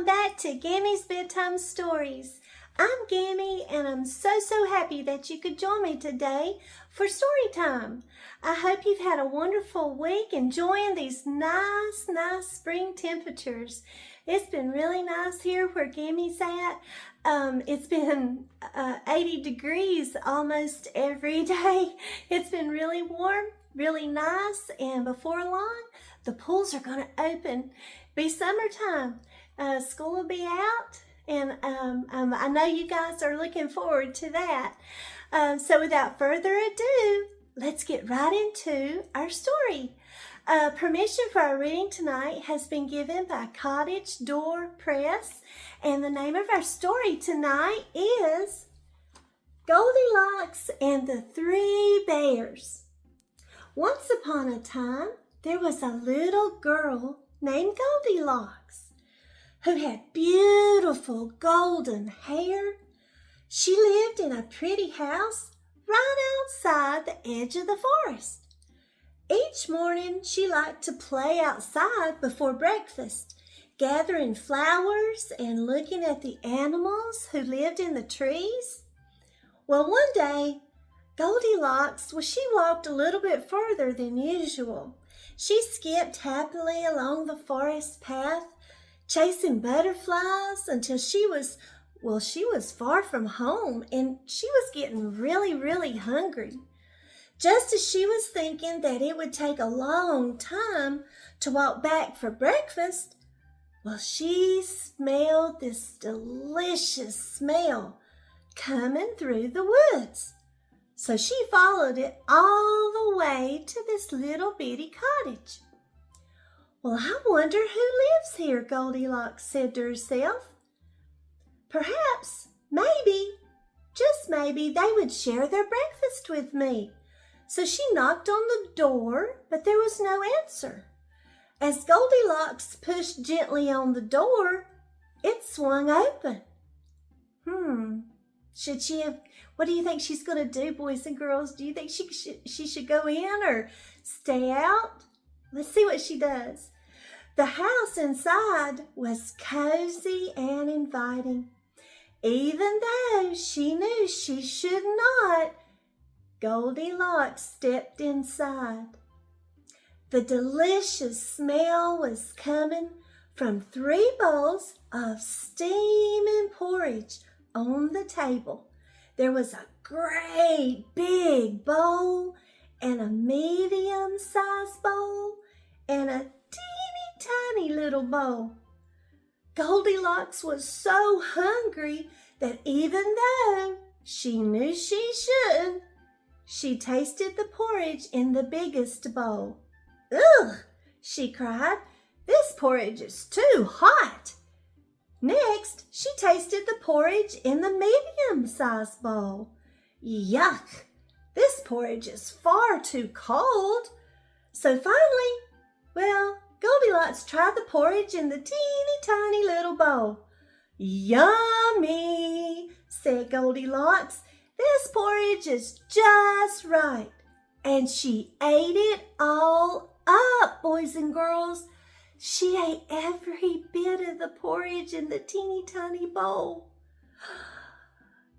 welcome back to Gammie's Bedtime Stories. I'm Gammie and I'm so happy that you could join me today for story time. I hope you've had a wonderful week enjoying these nice spring temperatures. It's been really nice here where Gammie's at. It's been 80 degrees almost every day. It's been really warm, really nice, and before long, the pools are going to open. Be summertime. School will be out, and I know you guys are looking forward to that. So without further ado, let's get right into our story. Permission for our reading tonight has been given by Cottage Door Press, and the name of our story tonight is Goldilocks and the Three Bears. Once upon a time, there was a little girl named Goldilocks who had beautiful golden hair. She lived in a pretty house right outside the edge of the forest. Each morning she liked to play outside before breakfast, gathering flowers and looking at the animals who lived in the trees. Well, one day, Goldilocks, she walked a little bit further than usual. She skipped happily along the forest path, chasing butterflies until she was far from home and she was getting really hungry. Just as she was thinking that it would take a long time to walk back for breakfast, she smelled this delicious smell coming through the woods. So she followed it all the way to this little bitty cottage. Well, I wonder who lives here, Goldilocks said to herself. Perhaps, maybe, just maybe, they would share their breakfast with me. So she knocked on the door, but there was no answer. As Goldilocks pushed gently on the door, it swung open. Should she have, what do you think she's going to do, boys and girls? Do you think she should go in or stay out? Let's see what she does. The house inside was cozy and inviting. Even though she knew she should not, Goldilocks stepped inside. The delicious smell was coming from 3 bowls of steaming porridge on the table. There was a great big bowl and a medium-sized bowl and a teeny tiny little bowl. Goldilocks was so hungry that even though she knew she shouldn't, she tasted the porridge in the biggest bowl. "Ugh!" she cried. "This porridge is too hot." Next, she tasted the porridge in the medium-sized bowl. "Yuck! This porridge is far too cold." So finally, Goldilocks tried the porridge in the teeny tiny little bowl. "Yummy," said Goldilocks. "This porridge is just right." And she ate it all up, boys and girls. She ate every bit of the porridge in the teeny tiny bowl.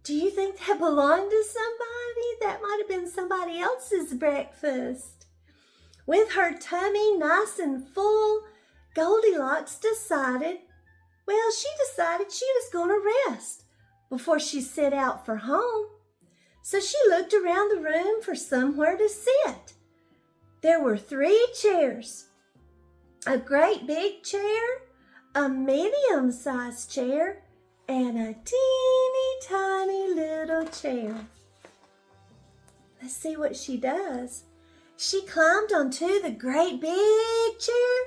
Do you think that belonged to somebody? That might have been somebody else's breakfast. With her tummy nice and full, Goldilocks decided she was going to rest before she set out for home. So she looked around the room for somewhere to sit. There were 3 chairs. A great big chair, a medium-sized chair, and a teeny tiny little chair. Let's see what she does. She climbed onto the great big chair.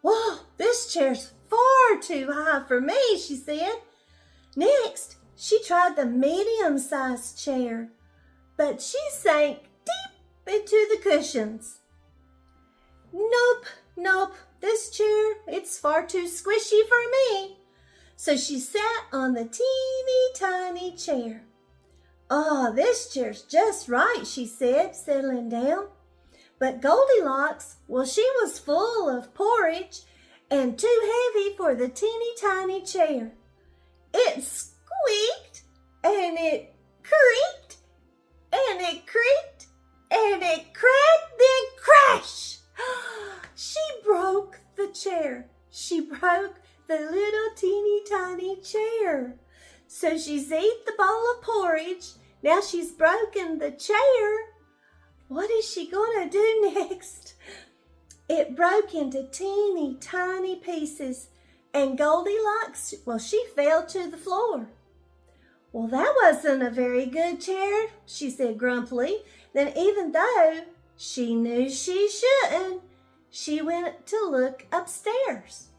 "Whoa, this chair's far too high for me," she said. Next, she tried the medium-sized chair, but she sank deep into the cushions. Nope, this chair, it's far too squishy for me." So she sat on the teeny tiny chair. "Oh, this chair's just right," she said, settling down. But Goldilocks, she was full of porridge and too heavy for the teeny tiny chair. It squeaked, and it creaked, and it creaked, and it cracked, then crash! She broke the chair. She broke the little teeny tiny chair. So she's ate the bowl of porridge. Now she's broken the chair. What is she going to do next? It broke into teeny tiny pieces, and Goldilocks, well, she fell to the floor. Well, that wasn't a very good chair, she said grumpily. Then even though she knew she shouldn't, she went to look upstairs.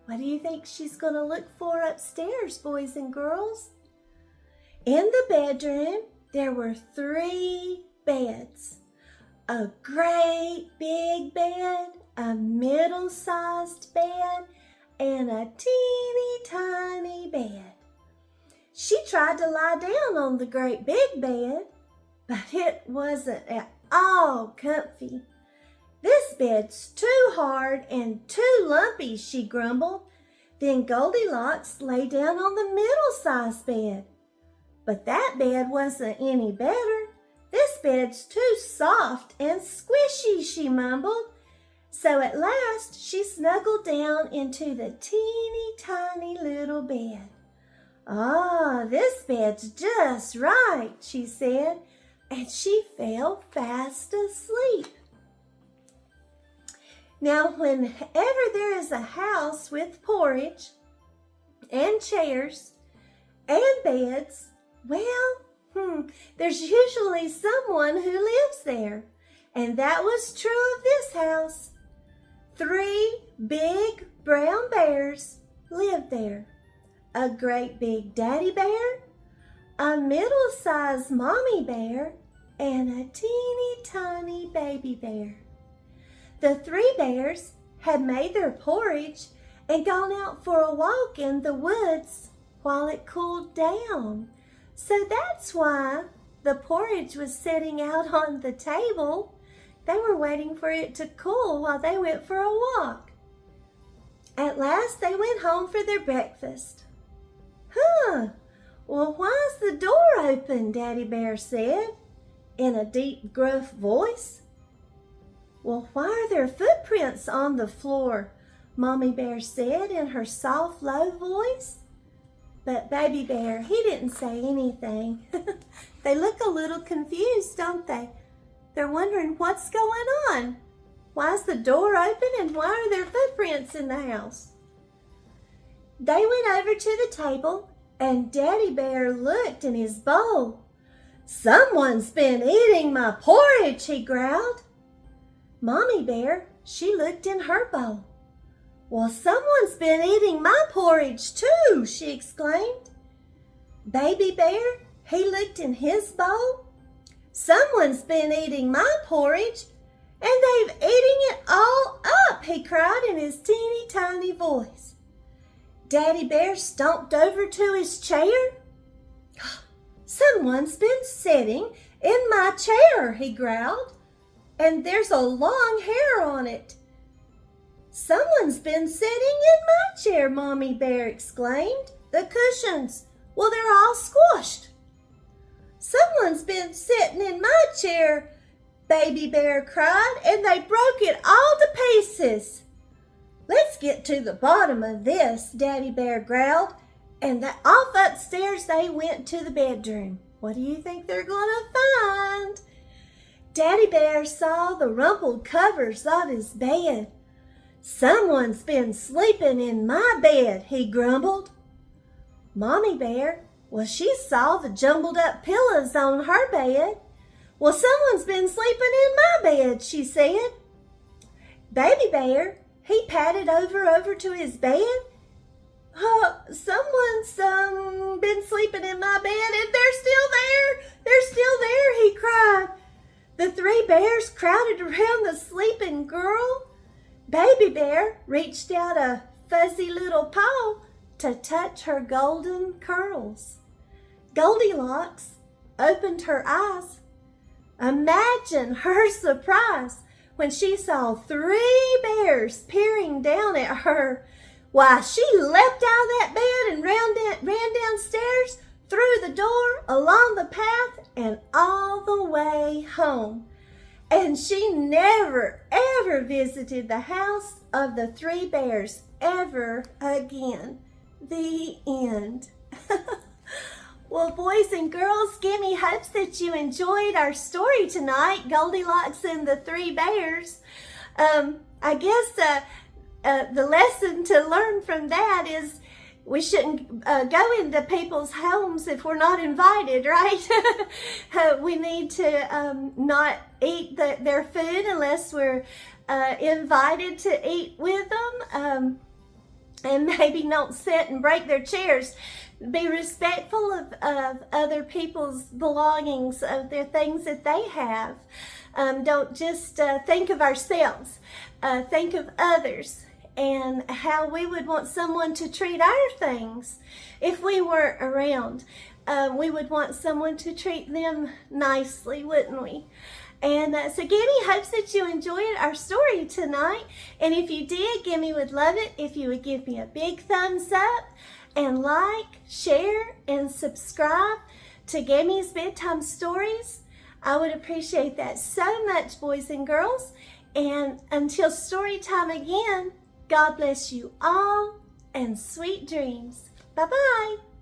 What do you think she's going to look for upstairs, boys and girls? In the bedroom, there were 3 beds. A great big bed, a middle-sized bed, and a teeny tiny bed. She tried to lie down on the great big bed, but it wasn't at all comfy. This bed's too hard and too lumpy, she grumbled. Then Goldilocks lay down on the middle-sized bed. But that bed wasn't any better. This bed's too soft and squishy, she mumbled. So at last she snuggled down into the teeny tiny little bed. Ah, this bed's just right, she said, and she fell fast asleep. Now, whenever there is a house with porridge and chairs and beds, well, there's usually someone who lives there. And that was true of this house. 3 big brown bears lived there. A great big daddy bear, a middle-sized mommy bear, and a teeny tiny baby bear. The 3 bears had made their porridge and gone out for a walk in the woods while it cooled down. So that's why the porridge was sitting out on the table. They were waiting for it to cool while they went for a walk. At last they went home for their breakfast. Well, why's the door open? Daddy Bear said in a deep, gruff voice. Well, why are there footprints on the floor? Mommy Bear said in her soft, low voice. But Baby Bear, he didn't say anything. They look a little confused, don't they? They're wondering what's going on. Why is the door open and why are there footprints in the house? They went over to the table and Daddy Bear looked in his bowl. Someone's been eating my porridge, he growled. Mommy Bear, she looked in her bowl. Well, someone's been eating my porridge too, she exclaimed. Baby Bear, he looked in his bowl. Someone's been eating my porridge, and they've eaten it all up, he cried in his teeny tiny voice. Daddy Bear stomped over to his chair. Someone's been sitting in my chair, he growled, and there's a long hair on it. Someone's been sitting in my chair, Mommy Bear exclaimed. The cushions, well, they're all squashed. Someone's been sitting in my chair, Baby Bear cried, and they broke it all to pieces. Let's get to the bottom of this, Daddy Bear growled, and off upstairs they went to the bedroom. What do you think they're going to find? Daddy Bear saw the rumpled covers of his bed. Someone's been sleeping in my bed, he grumbled. Mommy Bear, well, she saw the jumbled up pillows on her bed. Well, someone's been sleeping in my bed, she said. Baby Bear, he padded over to his bed. Someone's been sleeping in my bed and they're still there. They're still there, he cried. The 3 bears crowded around the sleeping girl. Baby Bear reached out a fuzzy little paw to touch her golden curls. Goldilocks opened her eyes. Imagine her surprise when she saw 3 bears peering down at her. Why, she leapt out of that bed and ran downstairs, through the door, along the path, and all the way home. And she never, ever visited the house of the 3 bears ever again. The end. Well, boys and girls, Gammie hopes that you enjoyed our story tonight, Goldilocks and the 3 bears. I guess the lesson to learn from that is we shouldn't go into people's homes if we're not invited, right? We need to not eat their food unless we're invited to eat with them. And maybe don't sit and break their chairs. Be respectful of other people's belongings, of their things that they have. Don't just think of ourselves. Think of others and how we would want someone to treat our things if we weren't around. We would want someone to treat them nicely, wouldn't we? And so Gammie hopes that you enjoyed our story tonight. And if you did, Gammie would love it if you would give me a big thumbs up and like, share, and subscribe to Gammie's Bedtime Stories. I would appreciate that so much, boys and girls. And until story time again, God bless you all and sweet dreams. Bye-bye.